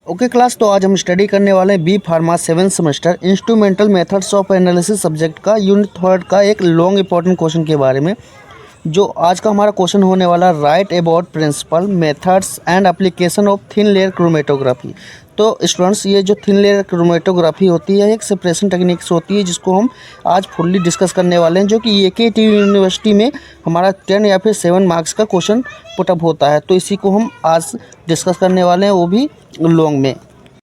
Okay class, तो आज हम स्टडी करने वाले हैं B pharma 7th semester instrumental methods of analysis subject का यूनिट 3 का एक लॉन्ग इंपॉर्टेंट क्वेश्चन के बारे में। जो आज का हमारा क्वेश्चन होने वाला, write about principle methods and application of thin layer chromatography. तो स्टूडेंट्स, ये जो थिन लेयर क्रोमेटोग्राफी होती है एक सेपरेशन टेक्निक्स होती है जिसको हम आज फुल्ली डिस्कस करने वाले हैं, जो कि एकेटी यूनिवर्सिटी में हमारा 10 या फिर 7 मार्क्स का क्वेश्चन पुटअप होता है। तो इसी को हम आज डिस्कस करने वाले हैं, वो भी लॉन्ग में।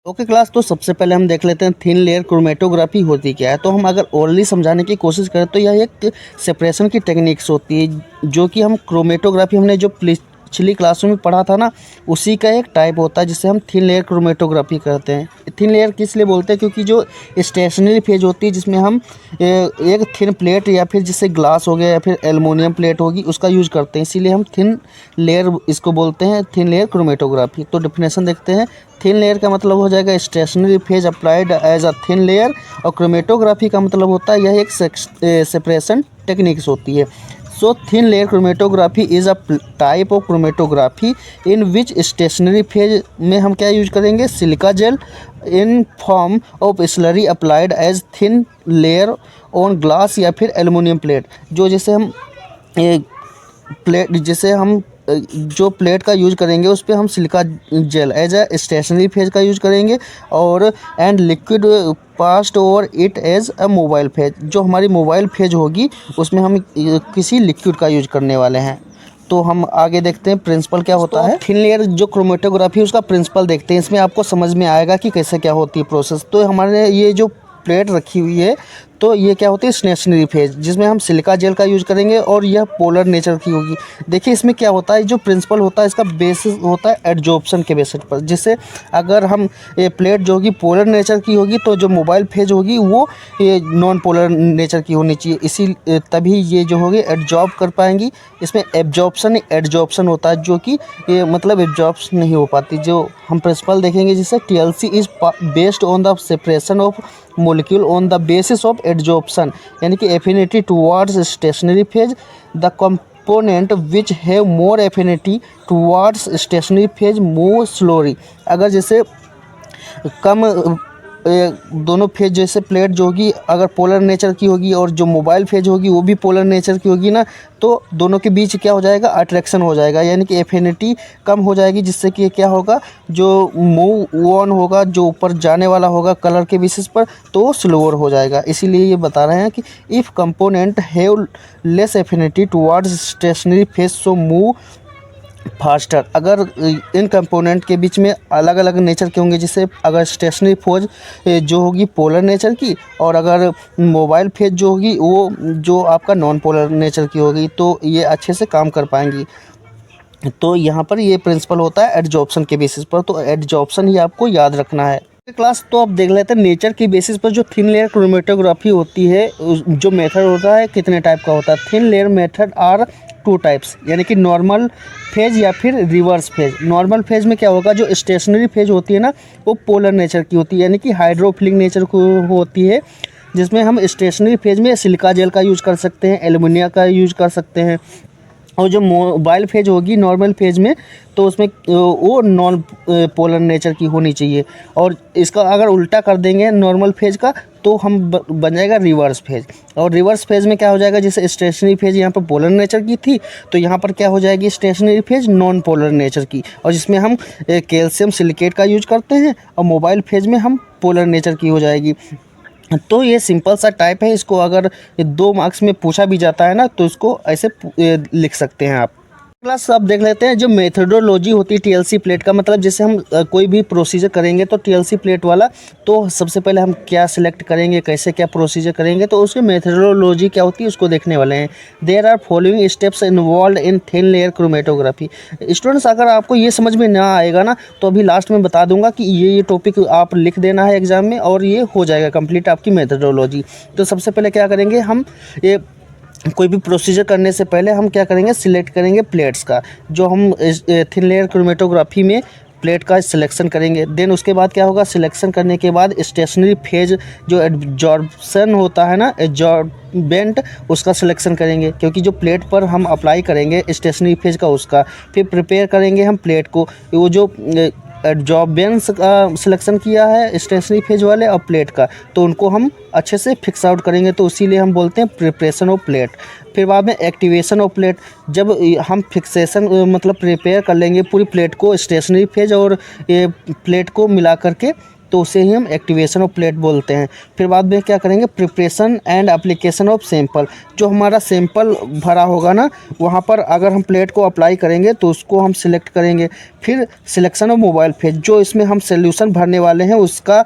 ओके क्लास, तो सबसे पहले हम देख लेते हैं थिन लेयर क्रोमेटोग्राफी होती क्या है। तो हम अगर ओरली समझाने की कोशिश करें तो यह एक सेपरेशन की टेक्निक्स होती है, जो कि हम क्रोमेटोग्राफी हमने जो पिछली क्लासों में पढ़ा था ना, उसी का एक टाइप होता है जिसे हम थिन लेयर क्रोमेटोग्राफी करते हैं। थिन लेयर किस लिए बोलते हैं? क्योंकि जो स्टेशनरी फेज होती है जिसमें हम एक थिन प्लेट या फिर जिससे ग्लास हो गया या फिर एल्युमिनियम प्लेट होगी उसका यूज करते हैं, इसीलिए हम थिन लेयर इसको बोलते हैं, थिन लेयर क्रोमेटोग्राफी। तो डेफिनेशन देखते हैं। थिन लेयर का मतलब हो जाएगा stationary phase applied as a thin layer, और क्रोमेटोग्राफी का मतलब होता है यह एक सेपरेशन टेक्निक्स होती है। So thin layer chromatography is a type of chromatography in which stationary phase में हम क्या यूज करेंगे? Silica gel in form of slurry applied as thin layer on glass या फिर एल्युमिनियम प्लेट। जो जैसे हम जो प्लेट का यूज करेंगे उस पर हम silica gel as a stationary phase का यूज करेंगे, और and liquid passed over it as a mobile phase. जो हमारी मोबाइल फेज होगी उसमें हम किसी लिक्विड का यूज करने वाले हैं। तो हम आगे देखते हैं प्रिंसिपल क्या होता है। थिन लेयर जो क्रोमेटोग्राफी उसका प्रिंसिपल देखते हैं, इसमें आपको समझ में आएगा कि कैसे क्या होती है प्रोसेस। तो हमारे ये जो प्लेट रखी हुई है तो ये क्या होती है? स्टेशनरी फेज, जिसमें हम सिलिका जेल का यूज करेंगे और यह पोलर नेचर की होगी। देखिए इसमें क्या होता है, जो प्रिंसिपल होता है इसका बेसिस होता है एडजॉर्प्शन के बेसिस पर। जिससे अगर हम ये प्लेट जो होगी पोलर नेचर की होगी तो जो मोबाइल फेज होगी वो ये नॉन पोलर नेचर की होनी चाहिए, इसी तभी ये जो होगी एडजॉर्ब कर पाएंगी। इसमें एडजॉर्प्शन होता है, जो कि ये मतलब एडजॉर्ब नहीं हो पाती। जो हम प्रिंसिपल देखेंगे जिससे TLC is based on the separation of molecule on the basis of adsorption, यानी कि affinity towards stationary phase. The component which have more affinity towards stationary phase move slowly. अगर जैसे कम दोनों फेज, जैसे प्लेट जो होगी अगर पोलर नेचर की होगी और जो मोबाइल फेज होगी वो भी पोलर नेचर की होगी ना, तो दोनों के बीच क्या हो जाएगा? अट्रैक्शन हो जाएगा, यानी कि एफिनिटी कम हो जाएगी, जिससे कि क्या होगा? जो मूव ऑन होगा, जो ऊपर जाने वाला होगा कलर के बेसिस पर, तो वो स्लोअर हो जाएगा। इसीलिए ये बता रहे हैं कि if component have less affinity towards stationary phase so move faster. अगर इन कंपोनेंट के बीच में अलग अलग नेचर के होंगे, जिससे अगर स्टेशनरी फेज जो होगी पोलर नेचर की, और अगर मोबाइल फेज जो होगी वो जो आपका नॉन पोलर नेचर की होगी, तो ये अच्छे से काम कर पाएंगी। तो यहाँ पर ये प्रिंसिपल होता है एडजॉर्प्शन के बेसिस पर, तो एडजॉर्प्शन ही आपको याद रखना है। क्लास, तो अब देख लेते हैं नेचर की बेसिस पर जो थिन लेयर क्रोमेटोग्राफी होती है, जो मेथड होता है कितने टाइप का होता है। Thin layer method are 2 types, यानी कि नॉर्मल फेज या फिर रिवर्स फेज। नॉर्मल फेज में क्या होगा? जो स्टेशनरी फेज होती है ना, वो पोलर नेचर की होती है, यानी कि हाइड्रोफिलिक नेचर को होती है, जिसमें हम स्टेशनरी फेज में सिलिका जेल का यूज़ कर सकते हैं, एल्युमिनियम का यूज़ कर सकते हैं। और जो मोबाइल फेज होगी नॉर्मल फेज में, तो उसमें वो नॉन पोलर नेचर की होनी चाहिए। और इसका अगर उल्टा कर देंगे नॉर्मल फेज का, तो हम बन जाएगा रिवर्स फेज। और रिवर्स फेज में क्या हो जाएगा? जैसे स्टेशनरी फेज यहाँ पर पोलर नेचर की थी, तो यहाँ पर क्या हो जाएगी? Stationary phase non polar nature की, और जिसमें हम कैल्शियम सिलिकेट का यूज करते हैं, और मोबाइल फेज में हम पोलर नेचर की हो जाएगी। तो ये सिंपल सा टाइप है। इसको अगर 2 मार्क्स में पूछा भी जाता है ना, तो इसको ऐसे लिख सकते हैं आप। क्लास, अब देख लेते हैं जो मेथडोलॉजी होती है TLC प्लेट का। मतलब जैसे हम कोई भी प्रोसीजर करेंगे तो TLC प्लेट वाला, तो सबसे पहले हम क्या सिलेक्ट करेंगे, कैसे क्या प्रोसीजर करेंगे, तो उसकी मेथडोलॉजी क्या होती है उसको देखने वाले हैं। There are following steps involve in thin layer chromatography. Students, अगर आपको ये समझ में ना आएगा ना, तो अभी लास्ट में बता दूंगा कि ये टॉपिक आप लिख देना है एग्जाम में, और ये हो जाएगा कंप्लीट आपकी मेथडोलॉजी। तो सबसे पहले क्या करेंगे हम, ये कोई भी प्रोसीजर करने से पहले हम क्या करेंगे? सिलेक्ट करेंगे प्लेट्स का। जो हम थिन लेयर क्रोमेटोग्राफी में प्लेट का सिलेक्शन करेंगे। देन उसके बाद क्या होगा? सिलेक्शन करने के बाद स्टेशनरी फेज जो एडजॉर्प्शन होता है ना, एडजॉर्बेंट, उसका सिलेक्शन करेंगे, क्योंकि जो प्लेट पर हम अप्लाई करेंगे स्टेशनरी फेज का उसका। फिर प्रिपेयर करेंगे हम प्लेट को। वो जो एडजॉर्बेंस का सिलेक्शन किया है स्टेशनरी फेज वाले और प्लेट का, तो उनको हम अच्छे से फिक्स आउट करेंगे, तो इसीलिए हम बोलते हैं प्रिपरेशन ऑफ प्लेट। फिर बाद में एक्टिवेशन ऑफ प्लेट, जब हम फिक्सेशन मतलब प्रिपेयर कर लेंगे पूरी प्लेट को स्टेशनरी फेज और ये प्लेट को मिला करके, तो उसे ही हम एक्टिवेशन ऑफ प्लेट बोलते हैं। फिर बाद में क्या करेंगे, preparation and application of sample. जो हमारा सैंपल भरा होगा ना, वहाँ पर अगर हम प्लेट को अप्लाई करेंगे तो उसको हम सिलेक्ट करेंगे। फिर सिलेक्शन ऑफ मोबाइल फेज, जो इसमें हम सोल्यूशन भरने वाले हैं उसका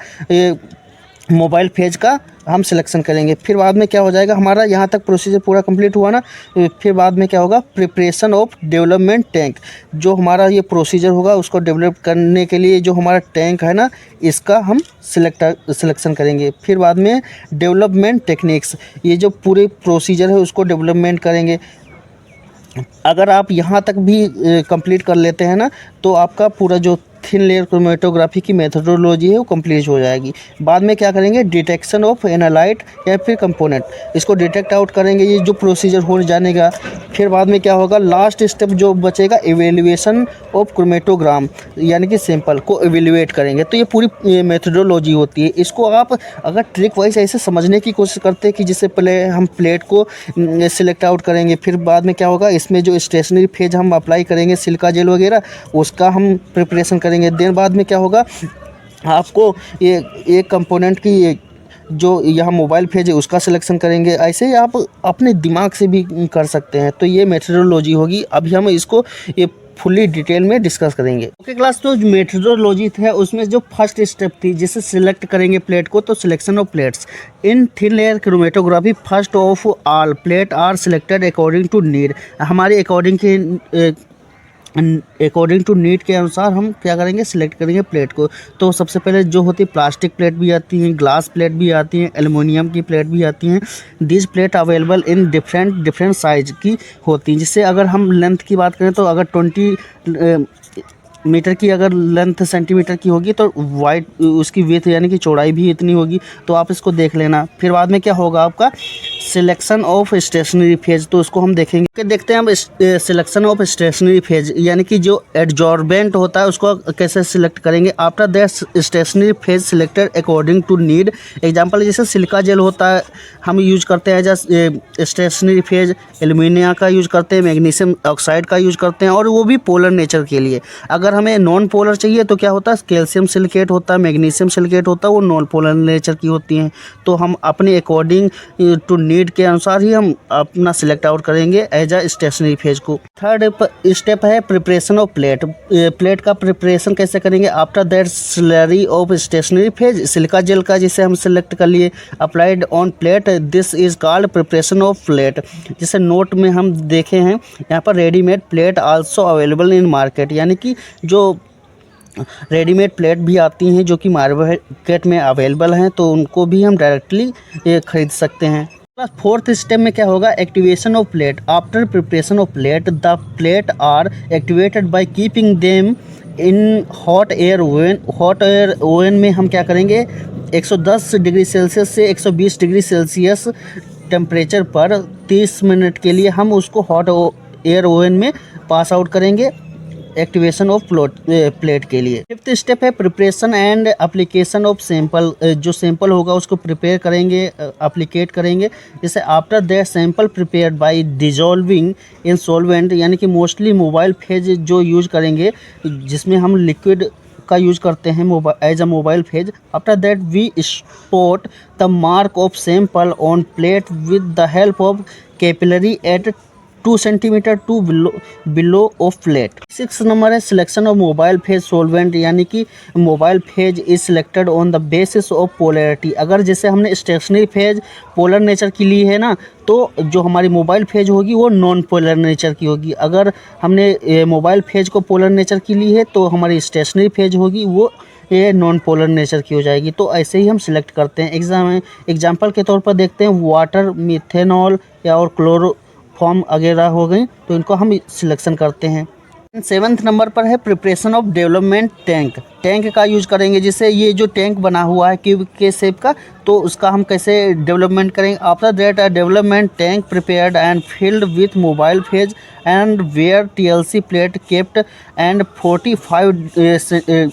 मोबाइल फेज का हम सिलेक्शन करेंगे। फिर बाद में क्या हो जाएगा, हमारा यहाँ तक प्रोसीजर पूरा कंप्लीट हुआ ना, फिर बाद में क्या होगा, प्रिपरेशन ऑफ डेवलपमेंट टैंक। जो हमारा ये प्रोसीजर होगा उसको डेवलप करने के लिए जो हमारा टैंक है ना, इसका हम सिलेक्शन करेंगे। फिर बाद में डेवलपमेंट टेक्निक्स, ये जो पूरे प्रोसीजर है उसको डेवलपमेंट करेंगे। अगर आप यहाँ तक भी कंप्लीट कर लेते हैं ना, तो आपका पूरा जो थिन लेयर क्रोमेटोग्राफी की मेथोडोलॉजी है वो कंप्लीट हो जाएगी। बाद में क्या करेंगे, डिटेक्शन ऑफ एनालाइट या फिर कंपोनेंट, इसको डिटेक्ट आउट करेंगे, ये जो प्रोसीजर हो जाने का। फिर बाद में क्या होगा, लास्ट स्टेप जो बचेगा, एवेल्युएशन ऑफ क्रोमेटोग्राम, यानी कि सैंपल को एवेल्युएट करेंगे। तो ये पूरी मेथोडोलॉजी होती है। इसको आप अगर ट्रिक वाइज ऐसे समझने की कोशिश करते हैं कि जिससे पहले हम प्लेट को सिलेक्ट आउट करेंगे, फिर बाद में क्या होगा, इसमें जो स्टेशनरी फेज हम अप्लाई करेंगे सिलिका जेल वगैरह, उसका हम प्रिपरेशन करेंगे। देन बाद में क्या होगा, आपको ये एक कंपोनेंट की जो यहाँ मोबाइल फेज है उसका सिलेक्शन करेंगे। ऐसे ही आप अपने दिमाग से भी कर सकते हैं। तो ये मेथोडोलॉजी होगी। अभी हम इसको ये फुल्ली डिटेल में डिस्कस करेंगे। ओके क्लास, तो जो मेथोडोलॉजी है उसमें जो फर्स्ट स्टेप थी जिसे सिलेक्ट करेंगे प्लेट को, तो selection of plates in thin layer chromatography, first of all plate are selected according to need. हमारे अकॉर्डिंग टू नीड के अनुसार हम क्या करेंगे, सिलेक्ट करेंगे प्लेट को। तो सबसे पहले जो होती है प्लास्टिक प्लेट भी आती हैं, ग्लास प्लेट भी आती हैं, एल्युमिनियम की प्लेट भी आती हैं। This plate available in different size की होती हैं। जिससे अगर हम लेंथ की बात करें तो अगर 20 मीटर की अगर लेंथ सेंटीमीटर की होगी तो वाइड उसकी विड्थ यानी कि चौड़ाई भी इतनी होगी। तो आप इसको देख लेना। फिर बाद में क्या होगा आपका सिलेक्शन ऑफ स्टेशनरी फेज, तो उसको हम देखेंगे। देखते हैं हम सिलेक्शन ऑफ स्टेशनरी फेज, यानी कि जो एडजॉर्बेंट होता है उसको कैसे सिलेक्ट करेंगे। After that stationary phase selected according to need. Example जैसे सिलिका जेल होता है, हम यूज करते हैं एज स्टेशनरी फेज, एल्युमिनियम का यूज करते हैं, मैग्नीशियम ऑक्साइड का यूज करते हैं, और वो भी पोलर नेचर के लिए। अगर हमें नॉन पोलर चाहिए तो क्या होता है, कैल्शियम सिलिकेट होता है, मैग्नीशियम सिलिकेट होता है, वो नॉन पोलर नेचर की होती हैं। तो हम अपने अकॉर्डिंग टू नीड के अनुसार ही हम अपना सिलेक्ट आउट करेंगे एज अ स्टेशनरी फेज को। थर्ड स्टेप है प्रिपरेशन ऑफ प्लेट। प्लेट का प्रिपरेशन कैसे करेंगे। After that slurry of stationary phase, silica gel का जिसे हम सिलेक्ट कर लिए, applied on plate, this is called preparation of plate. जैसे नोट में हम देखे हैं यहाँ पर readymade plate also available in market, यानी कि जो रेडीमेड प्लेट भी आती हैं जो कि मार्केट में अवेलेबल हैं, तो उनको भी हम डायरेक्टली खरीद सकते हैं। फोर्थ स्टेप में क्या होगा, activation of plate. After preparation of plate, the plate are activated by keeping them in hot air oven. Hot air oven में हम क्या करेंगे, 110 डिग्री सेल्सियस से 120 डिग्री सेल्सियस टेम्परेचर पर 30 मिनट के लिए हम उसको हॉट एयर ओवन में पास आउट करेंगे एक्टिवेशन ऑफ प्लेट के लिए। फिफ्थ स्टेप है preparation and application of sample. जो सैंपल होगा उसको प्रिपेयर करेंगे, एप्लीकेट करेंगे। जैसे after that sample prepared by dissolving in solvent, यानी कि मोस्टली मोबाइल फेज जो यूज करेंगे जिसमें हम लिक्विड का यूज करते हैं as a mobile phase. After that we spot the mark of sample on plate with the help of capillary at 2 centimetre to below of plate. 6 number है selection of mobile phase solvent, यानी कि mobile phase is selected on the basis of polarity. अगर जैसे हमने stationary phase polar nature की ली है ना, तो जो हमारी मोबाइल फेज होगी वो नॉन पोलर नेचर की होगी। अगर हमने मोबाइल फेज को पोलर नेचर की ली है तो हमारी स्टेशनरी फेज होगी वो ये नॉन पोलर नेचर की हो जाएगी। तो ऐसे ही हम सिलेक्ट करते हैं। एग्जाम्पल के तौर पर देखते हैं वाटर, मिथेनॉल या और क्लोरो फॉर्म वगैरह हो गई, तो इनको हम सिलेक्शन करते हैं। 7th नंबर पर है preparation of development tank. Tank का यूज करेंगे, जिससे ये जो टैंक बना हुआ है क्यूब के शेप का, तो उसका हम कैसे डेवलपमेंट करेंगे। After that a development tank prepared and filled with mobile phase and where TLC plate kept and 45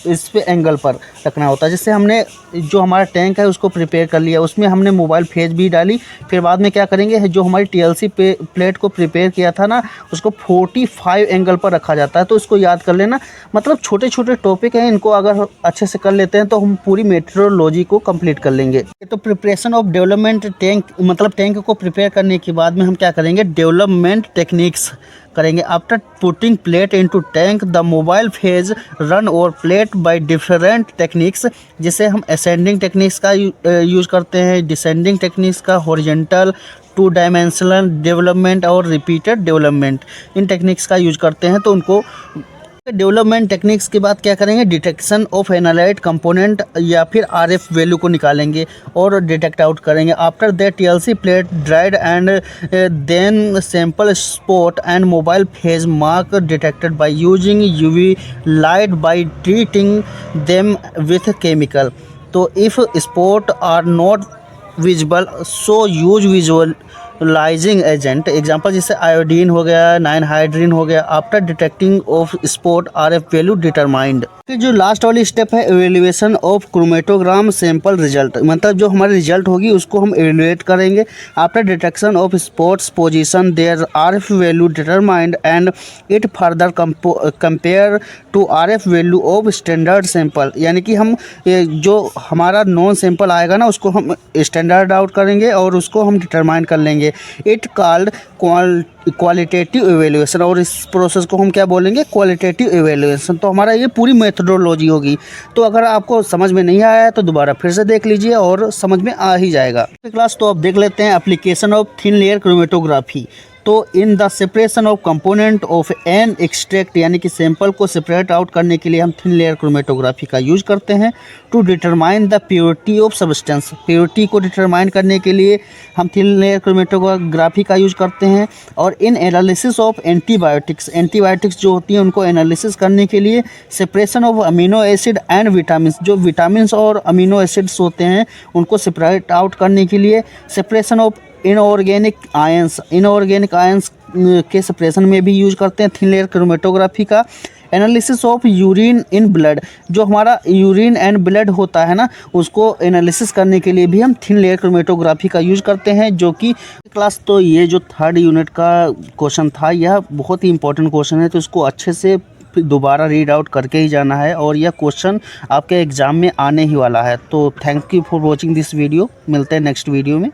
इस पे एंगल पर रखना होता है। जैसे हमने जो हमारा टैंक है उसको प्रिपेयर कर लिया, उसमें हमने मोबाइल फेज भी डाली, फिर बाद में क्या करेंगे, जो हमारी TLC प्लेट को प्रिपेयर किया था ना, उसको 45 एंगल पर रखा जाता है। तो इसको याद कर लेना, मतलब छोटे छोटे टॉपिक हैं, इनको अगर अच्छे से कर लेते हैं तो हम पूरी मेट्रोलॉजी को कंप्लीट कर लेंगे। तो प्रिपरेशन ऑफ डेवलपमेंट टैंक, मतलब टैंक को प्रिपेयर करने के बाद में हम क्या करेंगे, डेवलपमेंट टेक्निक्स करेंगे। After putting plate into tank the mobile phase run और प्लेट बाय डिफरेंट टेक्निक्स। जैसे हम असेंडिंग टेक्निक्स का यूज़ करते हैं, डिसेंडिंग टेक्निक्स का, हॉरिजॉन्टल, 2 डायमेंशनल डेवलपमेंट और रिपीटेड डेवलपमेंट, इन टेक्निक्स का यूज करते हैं। तो उनको डेवलपमेंट टेक्निक्स के बाद क्या करेंगे, डिटेक्शन ऑफ एनालाइट कंपोनेंट या फिर RF वैल्यू को निकालेंगे और डिटेक्ट आउट करेंगे। After that TLC plate dried and then sample spot and mobile phase mark detected by using UV light by treating them with chemical. तो if spot are not visible so use visualizing agent. Example जैसे iodine हो गया, ninhydrin हो गया। After detecting of spot RF value determined. फिर जो last वाली step है, evaluation of chromatogram sample result, मतलब जो हमारी रिजल्ट होगी उसको हम एवेल्युएट करेंगे। After detection of spots position there RF value determined and it further compare to RF value of standard sample. यानी कि हम जो हमारा नॉन सैंपल आएगा ना, उसको हम स्टैंडर्ड आउट करेंगे और उसको हम डिटरमाइन कर लेंगे। इट कॉल्ड क्वालिटेटिव एवेल्युएशन, और इस प्रोसेस को हम क्या बोलेंगे, क्वालिटेटिव एवेल्युएशन। तो हमारा ये पूरी मेथडोलॉजी होगी। तो अगर आपको समझ में नहीं आया है तो दोबारा फिर से देख लीजिए और समझ में आ ही जाएगा। क्लास तो अब देख लेते हैं application of thin layer chromatography. तो in the separation of component of an extract, यानी कि सैंपल को सेपरेट आउट करने के लिए हम थिन लेयर क्रोमेटोग्राफी का यूज करते हैं। To determine the purity of substance, purity को डिटरमाइन करने के लिए हम थिन लेयर क्रोमेटोग्राफी का यूज करते हैं। और in analysis of antibiotics, antibiotics जो होती हैं उनको एनालिसिस करने के लिए separation of amino acid and vitamin, जो विटामिन और अमीनो एसिड्स होते हैं उनको सेपरेट आउट करने के लिए separation of inorganic ions, inorganic ions के सेपरेशन में भी यूज करते हैं थिन लेयर क्रोमेटोग्राफी का। Analysis of urine in blood, जो हमारा यूरिन एंड ब्लड होता है ना, उसको एनालिसिस करने के लिए भी हम थिन लेयर क्रोमेटोग्राफी का यूज करते हैं। जो कि क्लास, तो ये जो 3rd यूनिट का क्वेश्चन था, यह बहुत ही इंपॉर्टेंट क्वेश्चन है, तो इसको अच्छे से दोबारा रीड आउट करके ही जाना है, और यह क्वेश्चन आपके एग्जाम में आने ही वाला है। तो thank you for watching this video. मिलते हैं नेक्स्ट वीडियो में।